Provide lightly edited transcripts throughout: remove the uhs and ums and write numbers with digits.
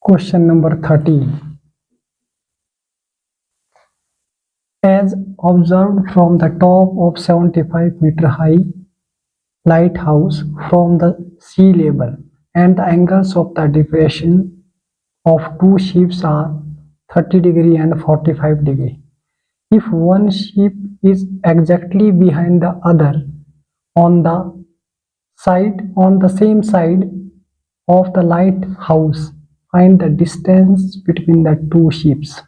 Question number 13. As observed from the top of 75-meter high lighthouse from the sea level, and the angles of the deviation of two ships are 30 degree and 45 degree. If one ship is exactly behind the other on the same side of the lighthouse, find the distance between the two ships.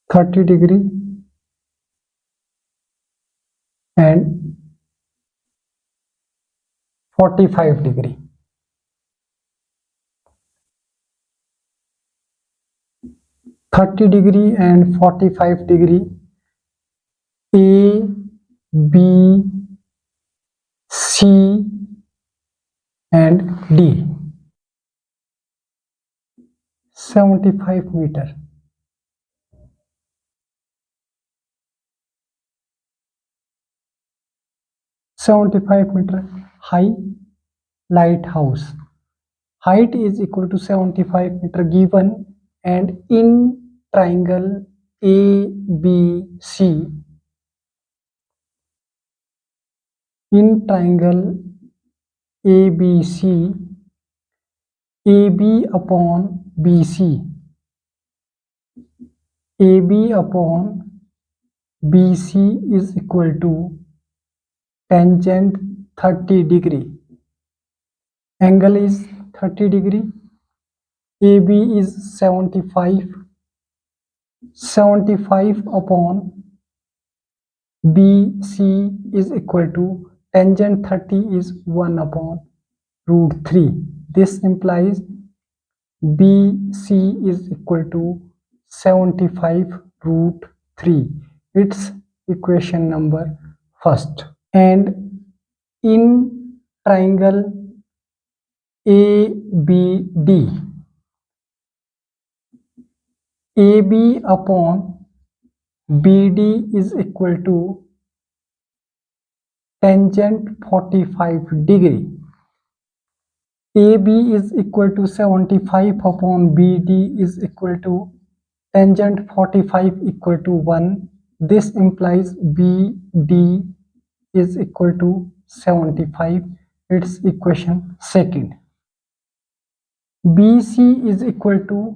Thirty degree and 45 degree. Thirty degree and 45 degree. A, B, C and D. 75 meter. High lighthouse. Height is equal to 75 meter given, and in triangle ABC, AB upon BC is equal to tangent 30 degree. Angle is 30 degree. AB is 75 upon BC is equal to tangent 30 is 1 upon root 3. This implies BC is equal to 75 root 3. It's equation number first. And in triangle ABD, AB upon BD is equal to tangent 45 degree. AB is equal to 75 upon BD is equal to tangent 45 equal to 1. This implies BD is equal to 75. It's equation second. BC is equal to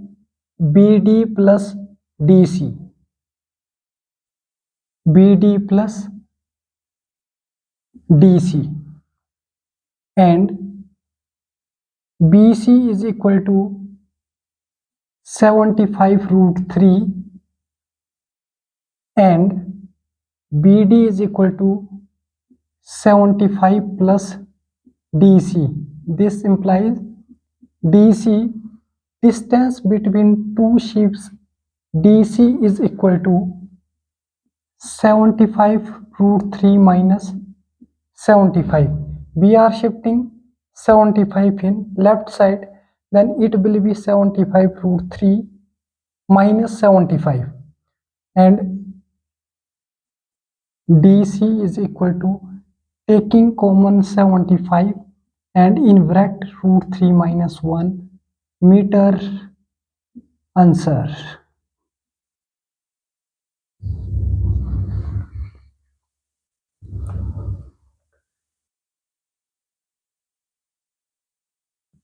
BD plus DC. BD plus DC, and BC is equal to 75 root 3 and BD is equal to 75 plus DC. This implies DC, distance between two ships, DC is equal to 75 root 3 minus 75. We are shifting 75 in left side, then it will be 75 root 3 minus 75, and DC is equal to, taking common 75 and in bracket root 3 minus 1 meter. Answer.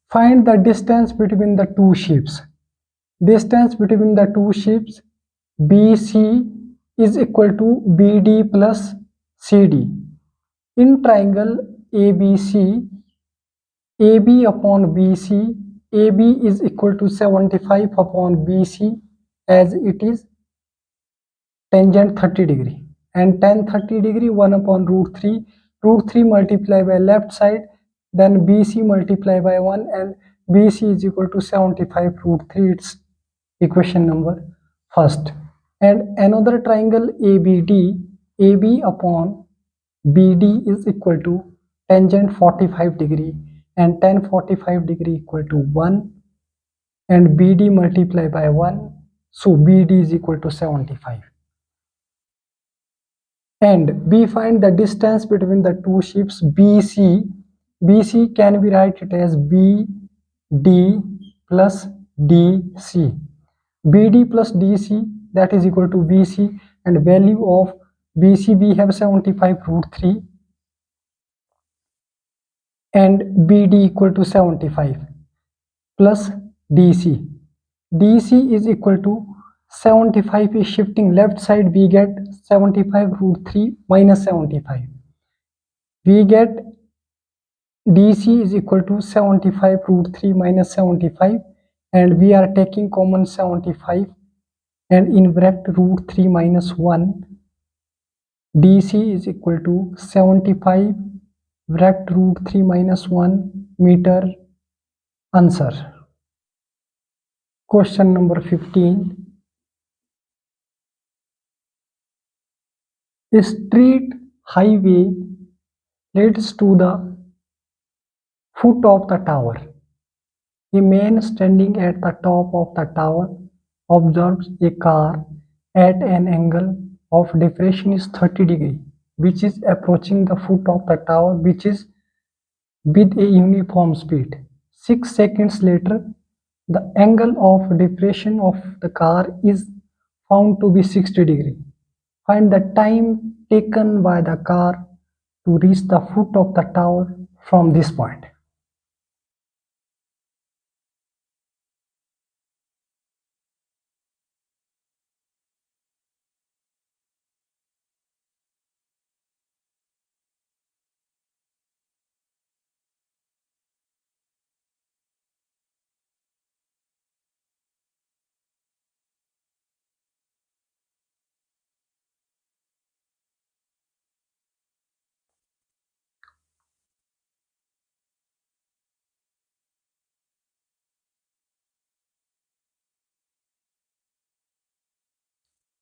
Find the distance between the two ships. Distance between the two ships BC is equal to BD plus CD. In triangle ABC, AB upon BC, AB is equal to 75 upon BC as it is tangent 30 degree, and tan 30 degree 1 upon root 3 multiplied by left side, then BC multiplied by 1, and BC is equal to 75 root 3. It's equation number first. And another triangle ABD, AB upon BD is equal to tangent 45 degree and tan 45 degree equal to 1 and BD multiply by 1, so BD is equal to 75. And we find the distance between the two ships BC. BC can be write it as BD plus DC. BD plus DC, that is equal to BC, and value of BC we have 75 root 3 and BD equal to 75 plus DC. DC is equal to 75 is shifting left side, we get 75 root 3 minus 75. We get DC is equal to 75 root 3 minus 75, and we are taking common 75 and in bracket root 3 minus 1. DC is equal to 75 bracket root 3 minus 1 meter. Answer. Question number 15. A street highway leads to the foot of the tower. A man standing at the top of the tower observes a car at an angle of depression is 30 degree, which is approaching the foot of the tower, which is with a uniform speed. 6 seconds later, the angle of depression of the car is found to be 60 degree. Find the time taken by the car to reach the foot of the tower from this point.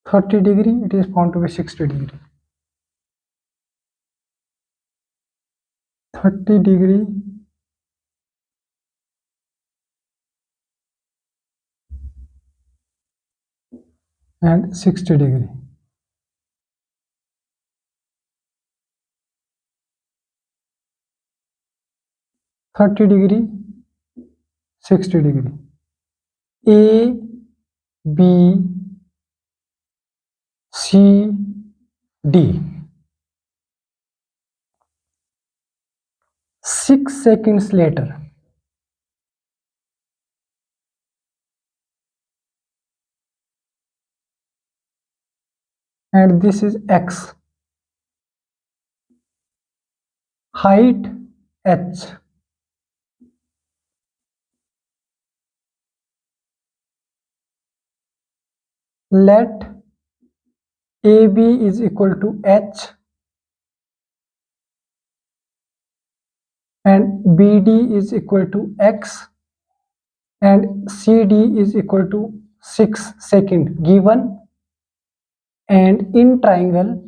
(30°) it is found to be 60°. 30° and 60°. 30°, 60°. A, B, C, D. 6 seconds later, and this is X, height H, let AB is equal to H and BD is equal to X and CD is equal to 6 seconds given, and in triangle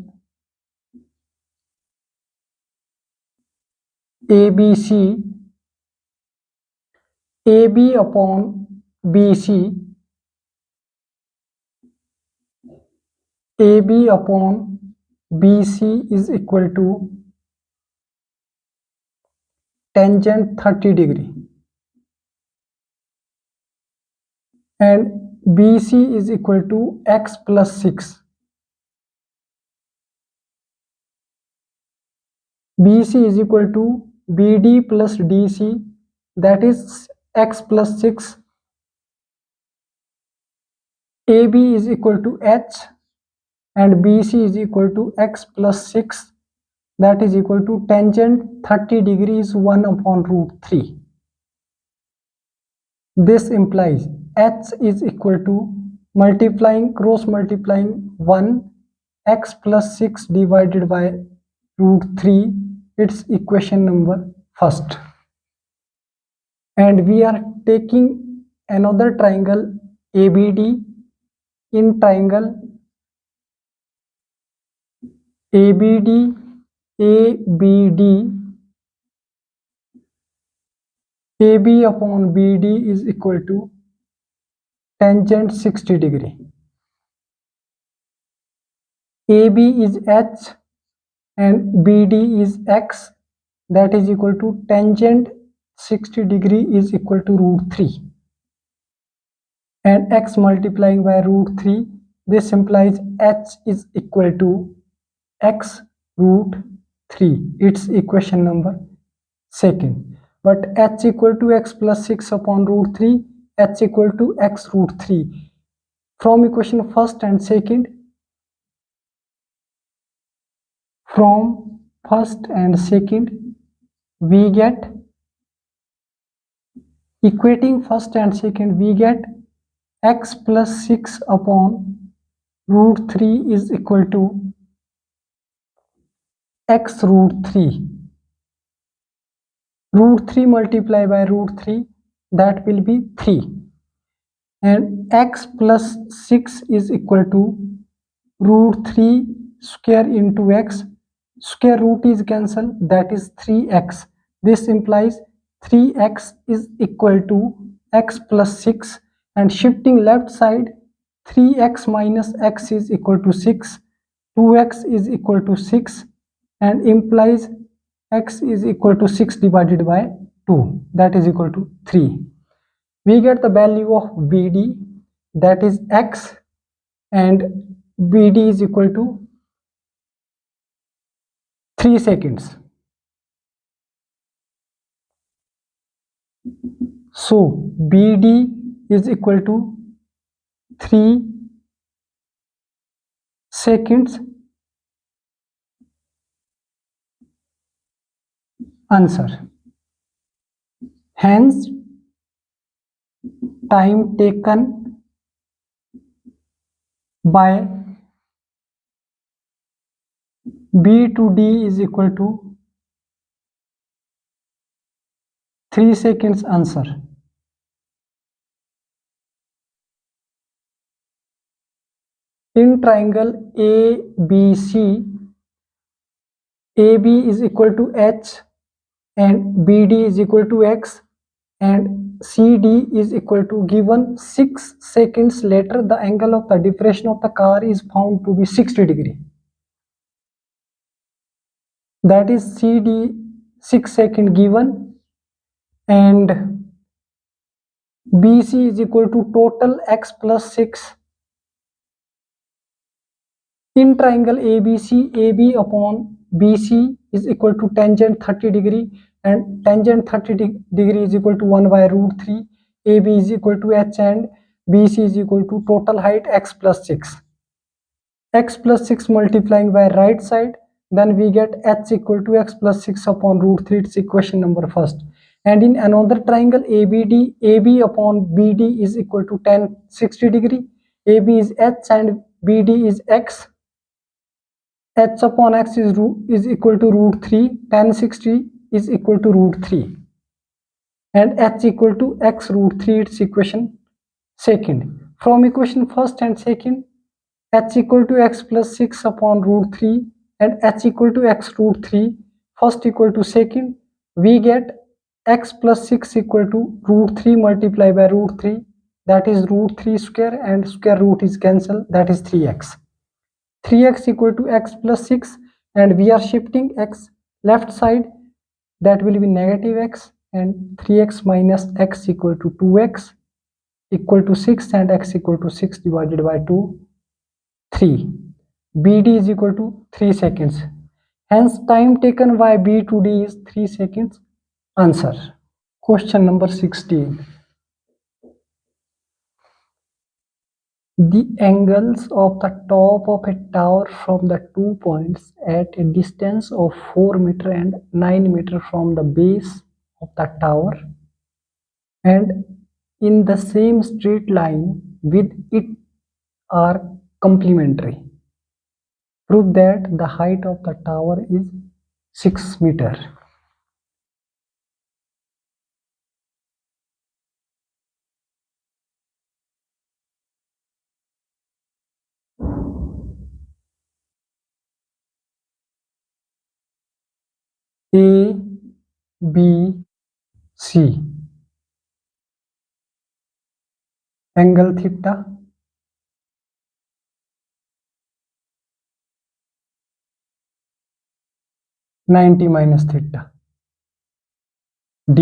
ABC, AB upon BC, AB upon BC is equal to tangent 30°, and BC is equal to X plus 6. BC is equal to BD plus DC, that is X plus 6. AB is equal to H and BC is equal to X plus 6, that is equal to tangent 30° is 1 upon root 3. This implies H is equal to cross multiplying 1 X plus 6 divided by root 3. It's equation number first. And we are taking another triangle ABD in triangle ABD AB upon BD is equal to tangent 60 degree. AB is H and BD is X, that is equal to tangent 60 degree is equal to root 3, and X multiplying by root 3, this implies H is equal to X root 3. It's equation number second. But H equal to X plus 6 upon root 3, H equal to X root 3. From equation first and second, we get, equating first and second, we get X plus 6 upon root 3 is equal to X root 3. Root 3 multiplied by root 3, that will be 3. And X plus 6 is equal to root 3 square into X. Square root is cancelled, that is 3X. This implies 3X is equal to X plus 6, and shifting left side, 3X minus X is equal to 6. 2X is equal to 6, and implies X is equal to 6 divided by 2, that is equal to 3. We get the value of BD, that is X, and BD is equal to 3 seconds. So BD is equal to 3 seconds. Answer. Hence, time taken by B to D is equal to 3 seconds. Answer. In triangle ABC, AB is equal to H and BD is equal to X and CD is equal to, given 6 seconds later, the angle of the depression of the car is found to be 60 degree. That is CD 6 second given, and BC is equal to total X plus 6. In triangle ABC, AB upon BC is equal to tangent 30 degree, and tangent 30 degree is equal to 1 by root 3. AB is equal to H and BC is equal to total height X plus 6. X plus 6 multiplying by right side, then we get H equal to X plus 6 upon root 3. It's equation number first. And in another triangle ABD, AB upon BD is equal to tan 60 degree. AB is H and BD is X. H upon X is equal to root 3. Tan 60 is equal to root 3. And H equal to X root 3. It's equation second. From equation first and second, H equal to X plus 6 upon root 3 and H equal to X root 3, first equal to second, we get X plus 6 equal to root 3 multiplied by root 3, that is root 3 square, and square root is cancelled, that is 3X. 3X equal to X plus 6, and we are shifting X left side, that will be negative X, and 3X minus X equal to 2X equal to 6, and X equal to 6 divided by 2, 3. BD is equal to 3 seconds. Hence, time taken by B to D is 3 seconds. Answer. Question number 16. The angles of the top of a tower from the 2 points at a distance of 4 meter and 9 meter from the base of the tower and in the same straight line with it are complementary. Prove that the height of the tower is 6 meter. A B C angle theta -90 theta D.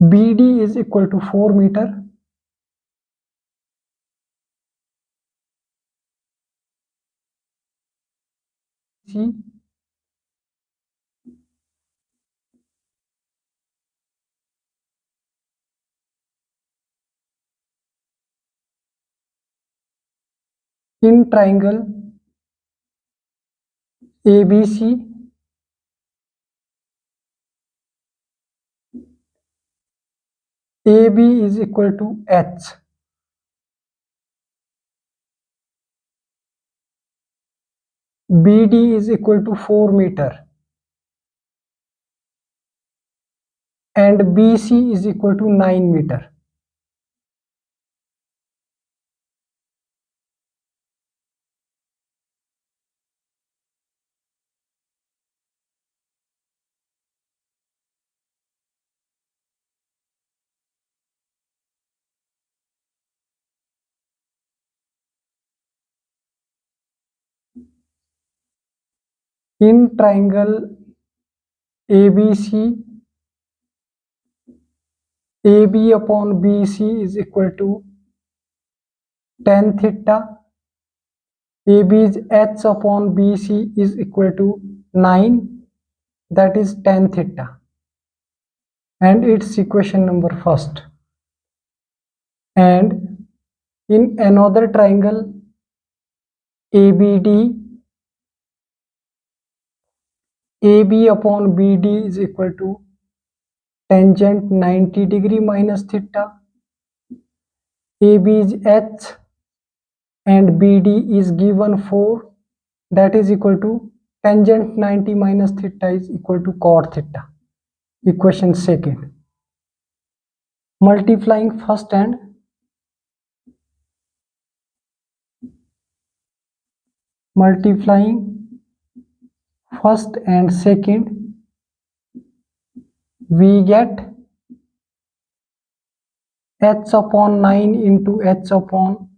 BD is equal to 4 meter. C in triangle ABC, AB is equal to H. BD is equal to 4 meter and BC is equal to 9 meter. In triangle ABC, AB upon BC is equal to tan theta. AB's H upon BC is equal to 9, that is tan theta, and its equation number first. And in another triangle ABD, AB upon BD is equal to tangent 90 degree minus theta. AB's H and BD is given 4, that is equal to tangent 90 minus theta is equal to cot theta. Equation second. Multiplying first and second, we get H upon 9 into H upon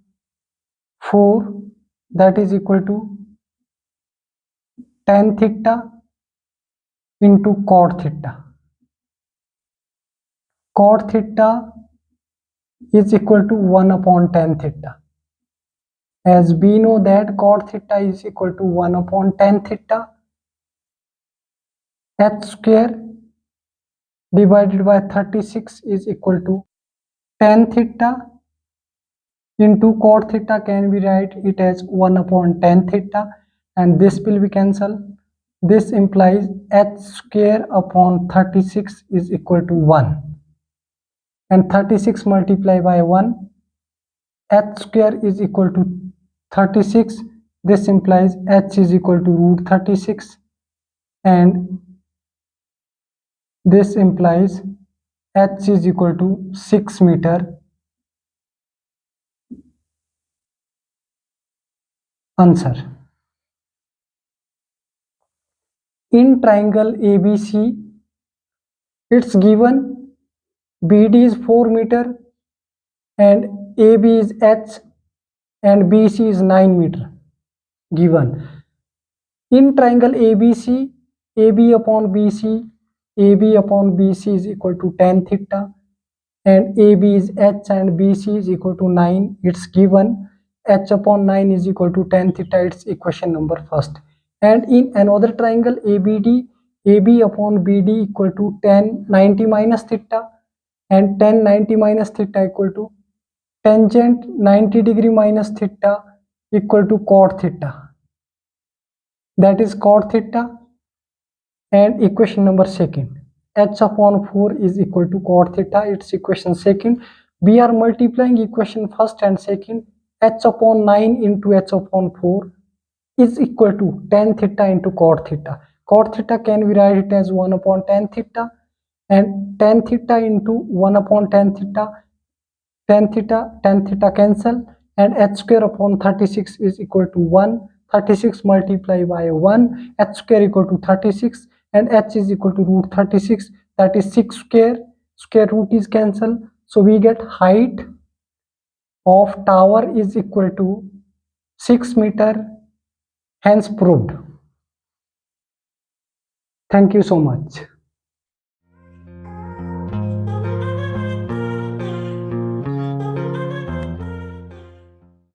4, that is equal to tan theta into cot theta. Cot theta is equal to 1 upon tan theta. As we know that cot theta is equal to 1 upon tan theta, H square divided by 36 is equal to tan theta into cot theta, can be write it as 1 upon tan theta, and this will be cancelled. This implies H square upon 36 is equal to 1, and 36 multiplied by 1, H square is equal to 36. This implies H is equal to root 36, and this implies H is equal to 6 meter. Answer. In triangle ABC, it's given BD is 4 meter and AB is H and BC is 9 meter given. In triangle ABC, AB upon BC is equal to tan theta, and AB is H and BC is equal to 9. It's given H upon 9 is equal to tan theta. It's equation number first. And in another triangle ABD, AB upon BD equal to tan 90 minus theta, and tan 90 minus theta equal to tangent 90 degree minus theta equal to cot theta, that is cot theta. And equation number second, H upon 4 is equal to cot theta. It's equation second. We are multiplying equation first and second. H upon 9 into H upon 4 is equal to tan theta into cot theta. Cot theta can be write it as 1 upon tan theta, and tan theta into 1 upon tan theta cancel, and h square upon 36 is equal to 1. 36 multiplied by 1, h square equal to 36, and h is equal to root 36, that is 6 square. Square root is cancelled, so we get height of tower is equal to 6 meter, hence proved. Thank you so much.